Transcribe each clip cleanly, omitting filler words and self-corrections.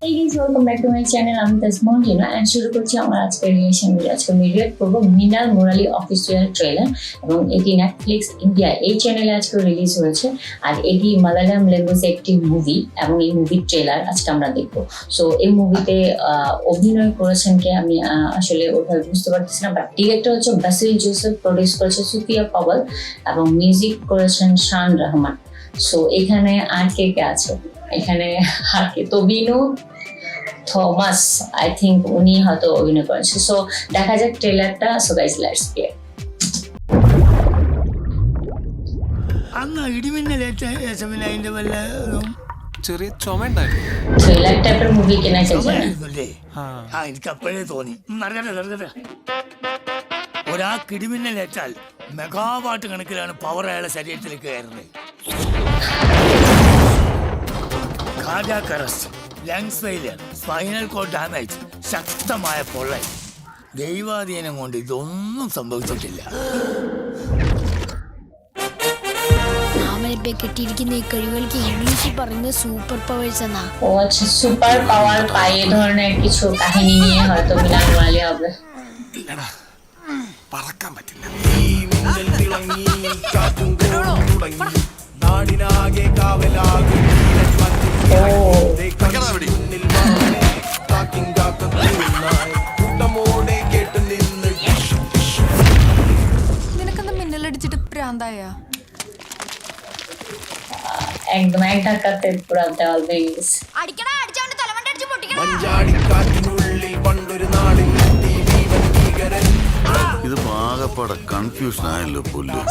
Hey guys, welcome back to my channel. আমি Taj Mahal Tina and শুরু করছি আমার আজকের রিলেশন ভিডিও। আজকে আমি রিয়েক্ট করবো মৃণাল মুরালি অফিসিয়াল ট্রেলার এবং এটি নেটফ্লিক্স ইন্ডিয়া এই চ্যানেলে আজকে রিলিজ হয়েছে। আর এটি মালায়ালাম ল্যাঙ্গুয়েজে একটি মুভি এবং এই মুভির ট্রেলার আজকে আমরা দেখবো। সো এই মুভিতে অভিনয় করেছেন কে আমি আসলে ওভাবে বুঝতে পারতেছি না, বাট ডিরেক্টর হচ্ছে বাসিল জোসেফ, প্রডিউস করেছে সুফিয়া পাওয়াল এবং মিউজিক করেছেন শান রহমান। সো এখানে আর কে কে আছে? এখানে আর কে তবিনো থমাস, আই থিঙ্ক উনি হয়তো অভিনয় করেছে। সো দেখা যাক ট্রেলারটা। So guys let's play. അങ്ങ് ഇടിമിന്നലേറ്റ് യേശുവിന് അതിന്റെ വല്ല ചെറിയ ചുമണ്ടായിരുന്നു. ട്രെയിലർ ടൈപ്പ് മൂവി केना चल रहा है? എനിക്ക് അപ്പോഴേ തോന്നി. നടക്കട്ടെ. ഒരാൾക്ക് ഇടിമിന്നലേറ്റാൽ മെഗാവാട്ട് കണക്കിലാണ് പവർ അയാളെ ശരീരത്തിലേക്ക് കയറുന്നത്. Cardiac arrest, lungs failure, spinal cord damage, ശക്തമായ പൊള്ളൽ. ദൈവാധീനം കൊണ്ട് ഇതൊന്നും സംഭവിച്ചിട്ടില്ല. കെട്ടിയിരിക്കുന്ന ഈ കഴിവുകൾക്ക് ഇംഗ്ലീഷിൽ പറയുന്നത് സൂപ്പർ പവേഴ്സ് എന്നാ। ও আচ্ছা, সুপার পাওয়ার পায় এই ধরনের কিছু কাহিনী নিয়ে হয়তো মিলান মুরালি হবে। പറക്കാൻ പറ്റില്ല. നിനക്കെന്താ മിന്നലടിച്ചിട്ട് പ്രാന്തായ? একদম এক ধাক্কাতে পুরো দেওয়াল ভেঙে গেছে। അടിക്കടാ, അടിച്ചോണ്ട് തലമണ്ട അടിച്ച് പൊട്ടിക്കടാ. ഇത് പാകപ്പാടെ കൺഫ്യൂഷൻ ആയല്ലോ പുല്ല്.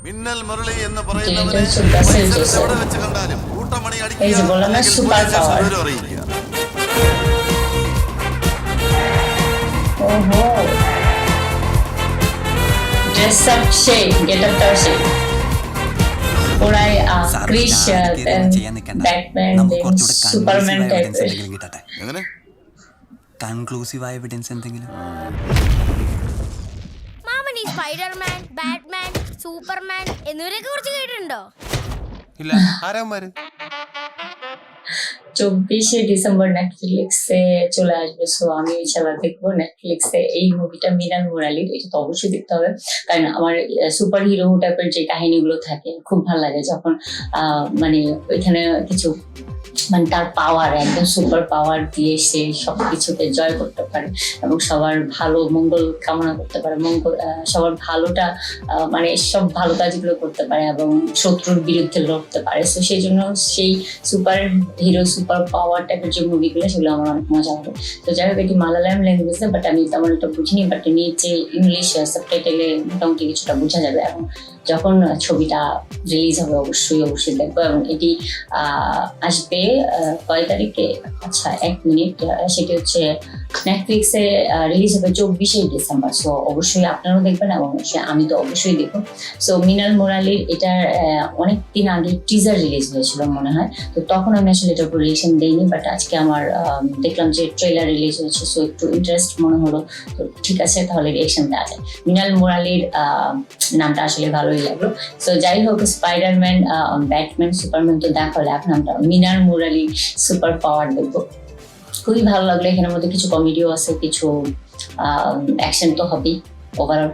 മിന്നൽ മുരളി എന്ന് പറയുന്നവരെ എവിടെ വെച്ച് കണ്ടാലും കൂട്ടമണി അടിക്കുക അറിയിക്കുക. ओहो, dress up shade, get up there shade. পুরাই ক্রিস ব্যাটম্যান সুপারম্যান টাইপের। എങ്ങനെ കൺക്ലൂസീവ് എവിഡൻസ് എന്തെങ്കിലും? മാമൻ ഈ സ്പൈഡർമാൻ, ബാറ്റ്മാൻ, സൂപ്പർമാൻ എന്നിവരെയൊക്കെ കുറിച്ച് കേട്ടിട്ടുണ്ടോ? ഇല്ല, ആരാമാര്? 24শে ডিসেম্বর নেটফ্লিক্সে চলে আসবে। সো আমি ইনশাআল্লাহ দেখবো নেটফ্লিক্সে এই মুভিটা মৃণাল মুরালির। এটা তো অবশ্যই দেখতে হবে, কারণ আমার সুপার হিরো টাইপের যে কাহিনীগুলো থাকে খুব ভালো লাগে যখন মানে ওইখানে কিছু মানে তার পাওয়ার একদম সুপার পাওয়ার দিয়ে সে সবকিছুকে জয় করতে পারে এবং সবার ভালো মঙ্গল কামনা করতে পারে, সবার ভালোটা মানে সব ভালো কাজগুলো করতে পারে এবং শত্রুর বিরুদ্ধে লড়তে পারে। তো সেই জন্য সেই সুপার হিরো সুপার পাওয়ার টাইপের যে মুভিগুলো সেগুলো আমার অনেক মজা হবে। তো যাই হোক, এটি মালায়ালাম ল্যাঙ্গুয়েজে, বাট আমি তেমন একটা বুঝিনি, বাট নিচে ইংলিশ সাবটাইটেলে মোটামুটি কিছুটা বোঝা যাবে এবং যখন ছবিটা রিলিজ হবে অবশ্যই দেখবো। এবং এটি আসবে কয় তারিখে? আচ্ছা 1 মিনিট, সেটি হচ্ছে নেটফ্লিক্সে রিলিজ হবে 24শে ডিসেম্বর। সো অবশ্যই আপনারাও দেখবেন এবং আমি তো অবশ্যই দেখবো। সো মৃণাল মুরালির এটার অনেক দিন আগে টিজার রিলিজ হয়েছিল মনে হয়, তো তখন আমি আসলে এটার উপর রিয়েকশন দেইনি, বাট আজকে আমার দেখলাম যে ট্রেলার রিলিজ হয়েছে। সো একটু ইন্টারেস্ট মনে হলো, তো ঠিক আছে তাহলে রিয়েকশন দেওয়া যায়। মৃণাল মুরালির নামটা আসলে ভালোই লাগলো। সো যাই হোক, স্পাইডারম্যান, ব্যাটম্যান, সুপারম্যান তো দেখা হলে এখন আমরা মৃণাল মুরালি সুপার পাওয়ার দেখবো। খুবই ভালো লাগলো। এখানের মধ্যে কিছু কমেডিও আছে, কিছু অ্যাকশন তো হবেই, ওভারঅল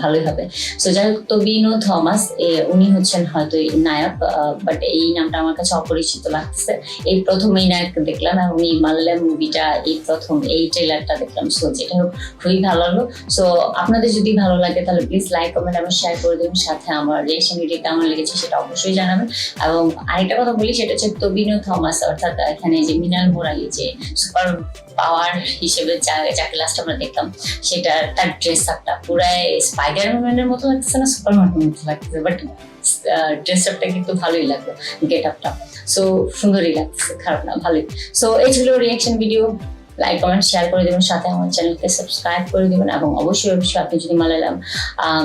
ভালোই হবে। সো যাই হোক, তবিনো থমাস উনি হচ্ছেন হয়তো নায়ক, বাট এই নামটা আমার কাছে অপরিচিত লাগতেছে। এই প্রথম এই নায়ক দেখলাম এবং এই মালায়ালাম মুভিটা এই প্রথম এই ট্রেলারটা দেখলাম। সো যেটা হোক খুবই ভালো লাগলো। সো আপনাদের যদি ভালো লাগে তাহলে প্লিজ লাইক কমেন্ট এবং শেয়ার করে দেবেন, সাথে আমার রিয়েকশন ভিডিও কেমন লেগেছে সেটা অবশ্যই জানাবেন। এবং আরেকটা কথা বলি, সেটা হচ্ছে তবিনো থমাস, অর্থাৎ এখানে যে মৃণাল মুরালি যে সুপার পাওয়ার হিসেবে যাকে লাস্ট আমরা দেখলাম, সেটা তার ড্রেস আপটা পুরাই স্পাইডারম্যানের মতো লাগতেছে না, সুপারম্যানের মতো লাগতেছে, বাট ড্রেস আপটা কিন্তু ভালোই লাগলো, গেট আপটা। সো সুন্দরই লাগতেছে, খারাপ না, ভালোই। সো এই ছিল reaction video. Like comment share করে দেবেন, সাথে আমার চ্যানেলকে সাবস্ক্রাইব করে দেবেন এবং অবশ্যই আপনি যদি মালায়ালাম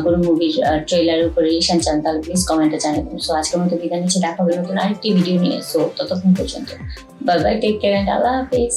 কোনো মুভির ট্রেলারের উপরে রিয়েকশন চান তাহলে প্লিজ কমেন্টে জানাবেন। সো আজকের মতো বিদায় নিচ্ছি, দেখা হবে নতুন আরেকটি ভিডিও নিয়ে। সো ততক্ষণ পর্যন্ত bye bye, take care and আল্লাহ হাফিজ।